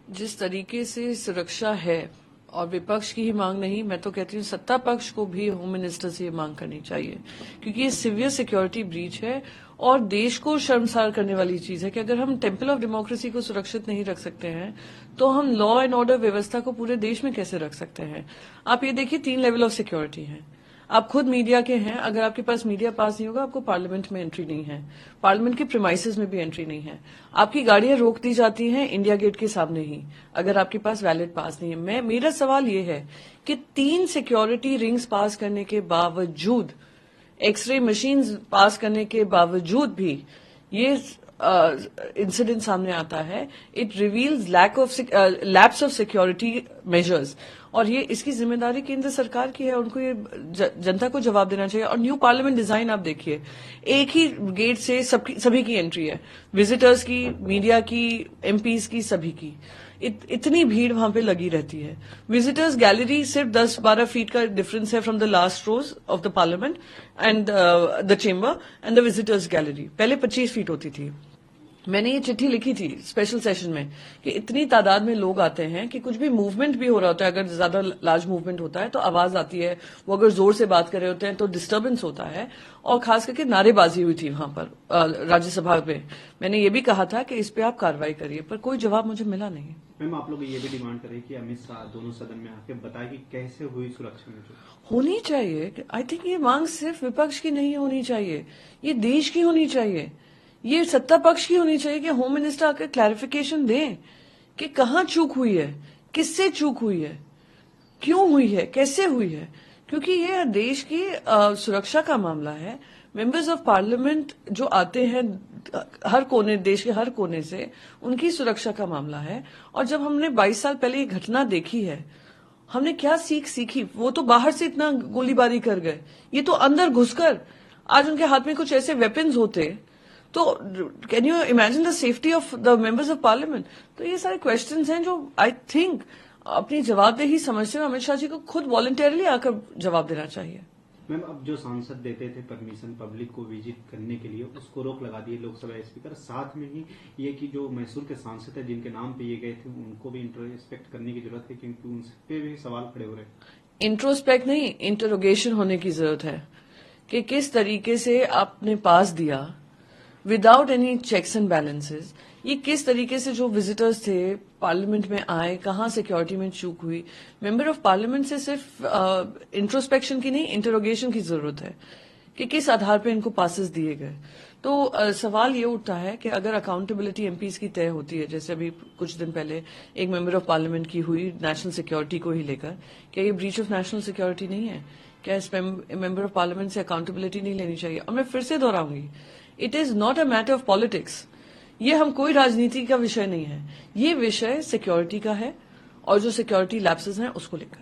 जिस तरीके से सुरक्षा है, और विपक्ष की ही मांग नहीं, मैं तो कहती हूँ सत्ता पक्ष को भी होम मिनिस्टर से ये मांग करनी चाहिए, क्योंकि ये सिवियर सिक्योरिटी ब्रीच है और देश को शर्मसार करने वाली चीज है कि अगर हम टेम्पल ऑफ डेमोक्रेसी को सुरक्षित नहीं रख सकते हैं तो हम लॉ एंड ऑर्डर व्यवस्था को पूरे देश में कैसे रख सकते हैं। आप ये देखिए 3 लेवल ऑफ सिक्योरिटी है। आप खुद मीडिया के हैं, अगर आपके पास मीडिया पास नहीं होगा आपको पार्लियामेंट में एंट्री नहीं है, पार्लियामेंट के प्रीमाइसेस में भी एंट्री नहीं है। आपकी गाड़ियां रोक दी जाती हैं इंडिया गेट के सामने ही अगर आपके पास वैलिड पास नहीं है। मेरा सवाल ये है कि 3 सिक्योरिटी रिंग्स पास करने के बावजूद, एक्सरे मशीन्स पास करने के बावजूद भी ये इंसिडेंट सामने आता है। It reveals lapse of security measures, और ये इसकी जिम्मेदारी केंद्र सरकार की है, उनको ये जनता को जवाब देना चाहिए। और न्यू पार्लियामेंट डिजाइन आप देखिए, एक ही गेट से सभी की एंट्री है, विजिटर्स की, मीडिया की, एमपीज की, सभी की। इतनी भीड़ वहां पे लगी रहती है। विजिटर्स गैलरी सिर्फ 10-12 फीट का डिफरेंस है from the last rose of the parliament and the chamber and the visitors gallery. पहले 25 फीट होती थी। मैंने ये चिट्ठी लिखी थी स्पेशल सेशन में कि इतनी तादाद में लोग आते हैं कि कुछ भी मूवमेंट भी हो रहा होता है, अगर ज्यादा लार्ज मूवमेंट होता है तो आवाज आती है, वो अगर जोर से बात कर रहे होते हैं तो डिस्टर्बेंस होता है, और खास करके नारेबाजी हुई थी वहां पर राज्यसभा में। मैंने ये भी कहा था कि इस पे आप कार्रवाई करिए, पर कोई जवाब मुझे मिला नहीं। मैम, आप लोग ये भी डिमांड कर रहे हैं कि अमित शाह दोनों सदन में आके बताए कि कैसे हुई सुरक्षा में होनी चाहिए। आई थिंक ये मांग सिर्फ विपक्ष की नहीं होनी चाहिए, ये देश की होनी चाहिए, ये सत्ता पक्ष की होनी चाहिए कि होम मिनिस्टर आकर क्लैरिफिकेशन दें कि कहां चूक हुई है, किससे चूक हुई है, क्यों हुई है, कैसे हुई है। क्योंकि ये देश की सुरक्षा का मामला है। मेंबर्स ऑफ पार्लियामेंट जो आते हैं हर कोने, देश के हर कोने से, उनकी सुरक्षा का मामला है। और जब हमने 22 साल पहले ये घटना देखी है, हमने क्या सीखी। वो तो बाहर से इतना गोलीबारी कर गए, ये तो अंदर घुसकर आज उनके हाथ में कुछ ऐसे वेपन्स होते तो can you imagine the safety of the members of parliament. तो ये सारे क्वेश्चंस हैं जो आई थिंक अपनी जवाबदेही समझते हुए अमित शाह जी को खुद वॉलंटियरली आकर जवाब देना चाहिए। मैम, अब जो सांसद देते थे परमिशन पब्लिक को विजिट करने के लिए, उसको रोक लगा दिए लोकसभा स्पीकर। साथ में ही ये कि जो मैसूर के सांसद है जिनके नाम पे ये गए थे, उनको भी इंट्रोस्पेक्ट करने की जरूरत है, क्योंकि उन पे भी सवाल खड़े हो रहे हैं। इंट्रोस्पेक्ट नहीं, इंटरोगेशन होने की जरूरत है कि किस तरीके से आपने पास दिया without any checks and balances. ये किस तरीके से जो विजिटर्स थे पार्लियामेंट में आए, कहां सिक्योरिटी में चूक हुई। मेंबर ऑफ पार्लियामेंट से सिर्फ इंट्रोस्पेक्शन की नहीं, इंटरोगेशन की जरूरत है कि किस आधार पे इनको पासेस दिए गए। तो सवाल ये उठता है कि अगर अकाउंटेबिलिटी एमपीज की तय होती है, जैसे अभी कुछ दिन पहले एक मेंबर ऑफ पार्लियामेंट की हुई नेशनल सिक्योरिटी को ही लेकर, क्या ये ब्रीच ऑफ नेशनल सिक्योरिटी नहीं है? क्या इस मेंबर ऑफ पार्लियामेंट से अकाउंटेबिलिटी नहीं लेनी चाहिए? और मैं फिर से दोहराऊंगी, it is not a matter of politics. ये हम कोई राजनीति का विषय नहीं है, ये विषय सिक्योरिटी का है और जो सिक्योरिटी लैप्सेस हैं उसको लेकर।